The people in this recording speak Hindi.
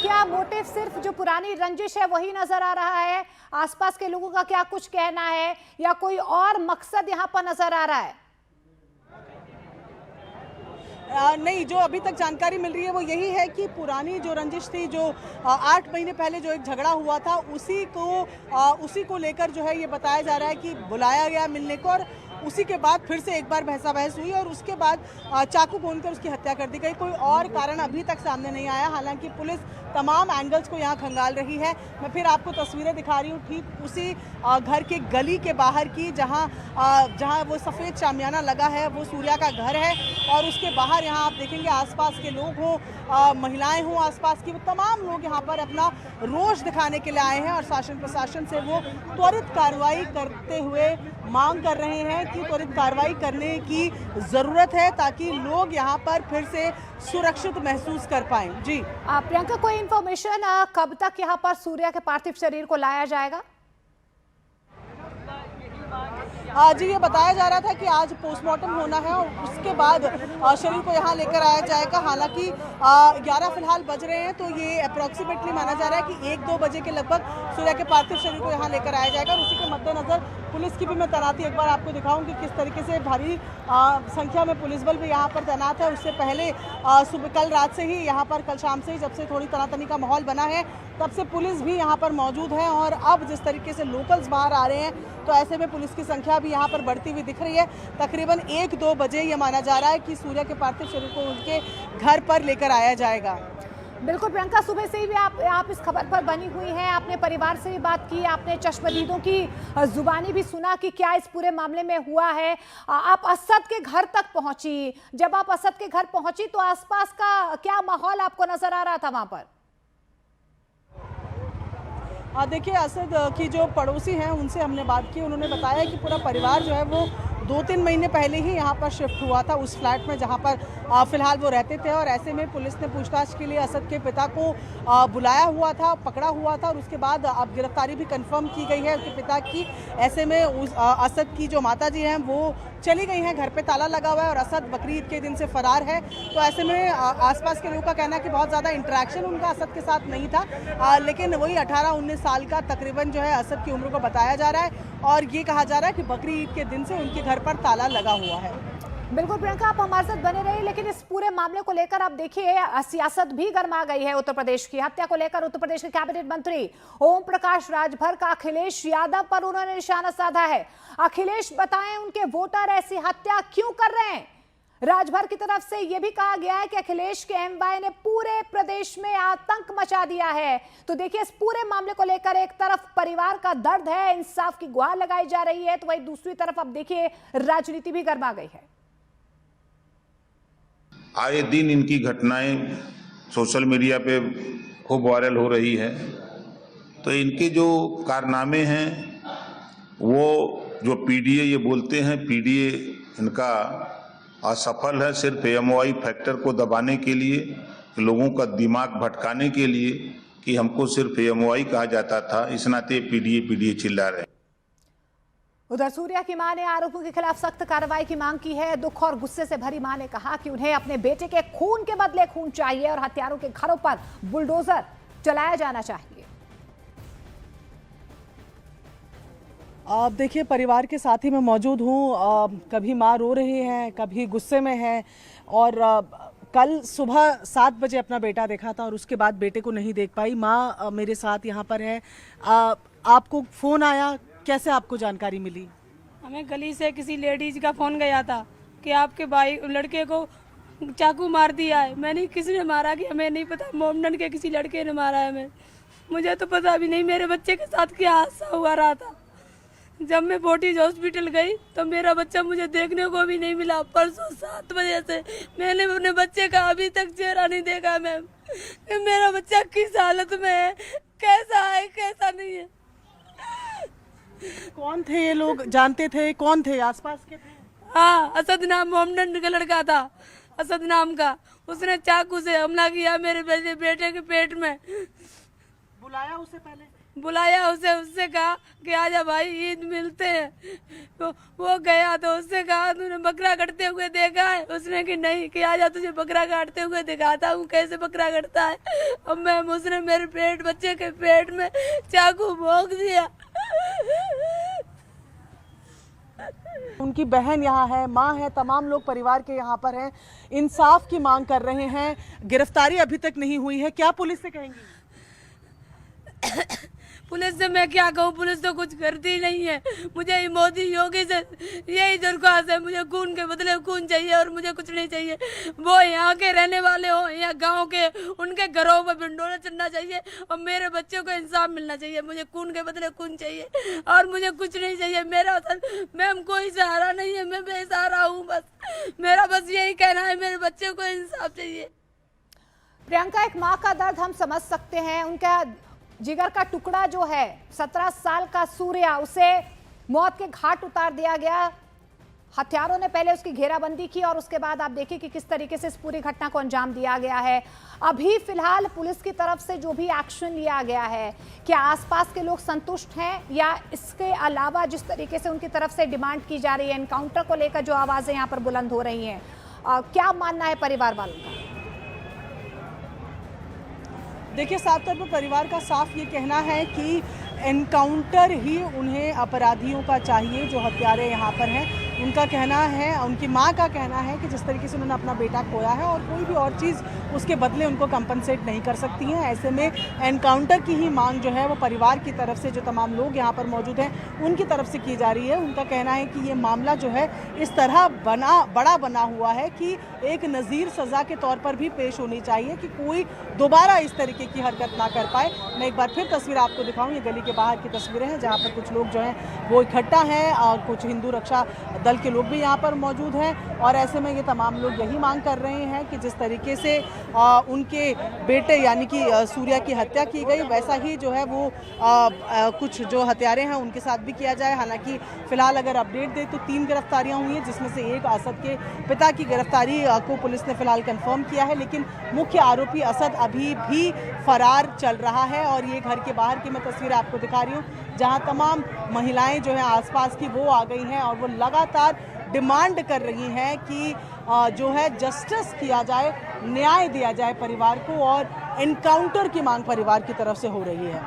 क्या मोटिव सिर्फ जो पुरानी रंजिश है वही नजर आ रहा है? आसपास के लोगों का क्या कुछ कहना है या कोई और मकसद यहाँ पर नजर आ रहा है? नहीं, जो अभी तक जानकारी मिल रही है वो यही है कि पुरानी जो रंजिश थी, जो 8 महीने पहले जो एक झगड़ा हुआ था, उसी को लेकर जो है ये बताया जा रहा है कि बुलाया गया मिलने को, और उसी के बाद फिर से एक बार बहस हुई और उसके बाद चाकू भूनकर उसकी हत्या कर दी गई। कोई और कारण अभी तक सामने नहीं आया। हालांकि पुलिस तमाम एंगल्स को यहाँ खंगाल रही है। मैं फिर आपको तस्वीरें दिखा रही हूँ ठीक उसी घर के गली के बाहर की, जहाँ वो सफ़ेद शामियाना लगा है, वो सूर्या का घर है। और उसके बाहर यहाँ आप देखेंगे आसपास के लोग हों, महिलाएं हों, आसपास की वो तमाम लोग यहाँ पर अपना रोष दिखाने के लिए आए हैं और शासन प्रशासन से वो त्वरित कार्रवाई करते हुए मांग कर रहे हैं कि त्वरित कार्रवाई करने की ज़रूरत है ताकि लोग यहाँ पर फिर से सुरक्षित महसूस कर पाएं। जी प्रियंका, कोई इन्फॉर्मेशन कब तक यहाँ पर सूर्या के पार्थिव शरीर को लाया जाएगा? जी, ये बताया जा रहा था कि आज पोस्टमार्टम होना है और उसके बाद शरीर को यहाँ लेकर आया जाएगा। हालांकि 11 फिलहाल बज रहे हैं, तो ये अप्रॉक्सीमेटली माना जा रहा है कि 1-2 बजे के लगभग सूर्या के पार्थिव शरीर को यहाँ लेकर आया जाएगा। और उसी के मद्देनजर पुलिस की भी मैं तैनाती एक बार आपको दिखाऊं कि किस तरीके से भारी संख्या में पुलिस बल भी यहाँ पर तैनात है। उससे पहले सुबह कल रात से ही यहाँ पर, कल शाम से ही जब से थोड़ी तनातनी का माहौल बना है, तब से पुलिस भी यहाँ पर मौजूद है। और अब जिस तरीके से लोकल्स बाहर आ रहे हैं, तो ऐसे में पुलिस की संख्या भी यहाँ पर बढ़ती हुई दिख रही है। तकरीबन 1-2 बजे ये माना जा रहा है कि सूर्या के पार्थिव शरीर को उनके घर पर लेकर आया जाएगा। बिल्कुल प्रियंका, सुबह से ही भी आप इस खबर पर बनी हुई हैं। आपने परिवार से भी बात की, आपने चश्मदीदों की जुबानी भी सुना कि क्या इस पूरे मामले में हुआ है। आप असद के घर तक पहुंची। जब आप असद के घर पहुंची तो आसपास का क्या माहौल आपको नजर आ रहा था वहां पर? देखिए, असद की जो पड़ोसी हैं उनसे हमने बात की। उन्होंने बताया कि पूरा परिवार जो है वो 2-3 महीने पहले ही यहाँ पर शिफ्ट हुआ था, उस फ्लैट में जहाँ पर फिलहाल वो रहते थे। और ऐसे में पुलिस ने पूछताछ के लिए असद के पिता को बुलाया हुआ था, पकड़ा हुआ था, और उसके बाद अब गिरफ्तारी भी कंफर्म की गई है उसके पिता की। ऐसे में असद की जो माता जी हैं वो चली गई हैं, घर पे ताला लगा हुआ है और असद बकरीद के दिन से फरार है। तो ऐसे में आसपास के लोगों का कहना है कि बहुत ज़्यादा इंटरेक्शन उनका असद के साथ नहीं था, लेकिन वही 18-19 साल का तकरीबन जो है असद की उम्र को बताया जा रहा है। और ये कहा जा रहा है कि बकरीद के दिन से उनके घर पर ताला लगा हुआ है। बिल्कुल प्रियंका, आप हमारे साथ बने रहिए। लेकिन इस पूरे मामले को लेकर आप देखिए, सियासत भी गर्मा गई है। उत्तर प्रदेश की हत्या को लेकर उत्तर प्रदेश के कैबिनेट मंत्री ओम प्रकाश राजभर का अखिलेश यादव पर उन्होंने निशाना साधा है। अखिलेश बताएं, उनके वोटर ऐसी हत्या क्यों कर रहे हैं? राजभर की तरफ से यह भी कहा गया है कि अखिलेश के एमवाई ने पूरे प्रदेश में आतंक मचा दिया है। तो देखिए, इस पूरे मामले को लेकर एक तरफ परिवार का दर्द है, इंसाफ की गुहार लगाई जा रही है, तो वहीं दूसरी तरफ अब देखिए राजनीति भी गर्मा गई है। आए दिन इनकी घटनाएं सोशल मीडिया पे खूब वायरल हो रही है। तो इनके जो कारनामे हैं, वो जो पीडीए ये बोलते हैं, पीडीए इनका असफल है सिर्फ एएमओआई फैक्टर को दबाने के लिए, लोगों का दिमाग भटकाने के लिए कि हमको सिर्फ एएमओआई कहा जाता था, इस नाते पीडीए चिल्ला रहे हैं। उधर सूर्या की मां ने आरोपों के खिलाफ सख्त कार्रवाई की मांग की है। दुख और गुस्से से भरी मां ने कहा कि उन्हें अपने बेटे के खून के बदले खून चाहिए और हत्यारों के घरों पर बुलडोजर चलाया जाना चाहिए। आप देखिए, परिवार के साथ ही मैं मौजूद हूँ। कभी माँ रो रही हैं, कभी गुस्से में है। और कल सुबह 7 बजे अपना बेटा देखा था और उसके बाद बेटे को नहीं देख पाई। माँ मेरे साथ यहाँ पर है। आपको फ़ोन आया, कैसे आपको जानकारी मिली? हमें गली से किसी लेडीज का फ़ोन गया था कि आपके भाई लड़के को चाकू मार दिया है। मैंने किसने मारा कि हमें नहीं पता, मोमडन के किसी लड़के ने मारा है। मुझे तो पता भी नहीं मेरे बच्चे के साथ क्या हादसा हुआ रहा था। जब मैं बोटीज हॉस्पिटल गई तो मेरा बच्चा मुझे देखने को भी नहीं मिला। परसों 7 बजे से मैंने अपने बच्चे का अभी तक चेहरा नहीं देखा मैम। मेरा बच्चा किस हालत में है, कैसा है, कैसा नहीं है। कौन थे ये लोग, जानते थे? कौन थे, आसपास के थे? हाँ, असद नाम मोमडन का लड़का था, असद नाम का। उसने चाकू से हमला किया मेरे बेटे के पेट में। बुलाया उसे पहले? बुलाया उसे, उससे कहा कि आजा भाई ईद मिलते हैं। तो वो गया तो उससे कहा तूने बकरा कटते हुए देखा है? उसने कि नहीं, कि आजा तुझे बकरा काटते हुए दिखाता हूँ कैसे बकरा कटता है। अब मैं उसने मेरे पेट, बच्चे के पेट में चाकू भोंक दिया। उनकी बहन यहाँ है, माँ है, तमाम लोग परिवार के यहाँ पर हैं, इंसाफ की मांग कर रहे हैं। गिरफ्तारी अभी तक नहीं हुई है, क्या पुलिस से कहेंगी? पुलिस से मैं क्या कहूँ, पुलिस तो कुछ करती नहीं है। मुझे मोदी योगी से यही दरख्वास्त है, मुझे खून के बदले खून चाहिए और मुझे कुछ नहीं चाहिए। वो यहाँ के रहने वाले हो या गांव के, उनके घरों पर भिंडोरा चढ़ना चाहिए और मेरे बच्चों को इंसाफ मिलना चाहिए। मुझे खून के बदले खून चाहिए और मुझे कुछ नहीं चाहिए। मेरा मैम कोई सहारा नहीं है, मैं बेसहारा हूँ। बस मेरा बस यही कहना है, मेरे बच्चे को इंसाफ चाहिए। प्रियंका, एक माँ का दर्द हम समझ सकते हैं। उनका जिगर का टुकड़ा जो है 17 साल का सूर्या, उसे मौत के घाट उतार दिया गया। हत्यारों ने पहले उसकी घेराबंदी की और उसके बाद आप देखिए कि किस तरीके से इस पूरी घटना को अंजाम दिया गया है। अभी फिलहाल पुलिस की तरफ से जो भी एक्शन लिया गया है, क्या आसपास के लोग संतुष्ट हैं या इसके अलावा जिस तरीके से उनकी तरफ से डिमांड की जा रही है, एनकाउंटर को लेकर जो आवाजें यहाँ पर बुलंद हो रही हैं, क्या मानना है परिवार वालों का? देखिए, साफ तौर पर परिवार का साफ ये कहना है कि एनकाउंटर ही उन्हें अपराधियों का चाहिए जो हत्यारे यहाँ पर हैं। उनका कहना है, उनकी माँ का कहना है कि जिस तरीके से उन्होंने अपना बेटा खोया है और कोई भी और चीज़ उसके बदले उनको कंपनसेट नहीं कर सकती हैं। ऐसे में एनकाउंटर की ही मांग जो है वो परिवार की तरफ से, जो तमाम लोग यहाँ पर मौजूद हैं उनकी तरफ से की जा रही है। उनका कहना है कि ये मामला जो है इस तरह बड़ा बना हुआ है कि एक नज़ीर सज़ा के तौर पर भी पेश होनी चाहिए कि कोई दोबारा इस तरीके की हरकत ना कर पाए। मैं एक बार फिर तस्वीर आपको दिखाऊं, ये गली के बाहर की तस्वीरें हैं जहाँ पर कुछ लोग जो हैं वो इकट्ठा हैं और कुछ हिंदू रक्षा दल के लोग भी यहाँ पर मौजूद हैं। और ऐसे में ये तमाम लोग यही मांग कर रहे हैं कि जिस तरीके से उनके बेटे यानी कि सूर्या की हत्या की गई, वैसा ही जो है वो कुछ जो हत्यारे हैं उनके साथ भी किया जाए। हालांकि फिलहाल अगर अपडेट दे तो 3 गिरफ्तारियां हुई हैं, जिसमें से एक असद के पिता की गिरफ्तारी को पुलिस ने फिलहाल कंफर्म किया है, लेकिन मुख्य आरोपी असद अभी भी फरार चल रहा है। और ये घर के बाहर की मैं तस्वीर आपको दिखा रही हूँ जहाँ तमाम महिलाएं जो हैं आसपास की वो आ गई हैं और वो लगातार डिमांड कर रही हैं कि जो है जस्टिस किया जाए, न्याय दिया जाए परिवार को, और एनकाउंटर की मांग परिवार की तरफ से हो रही है।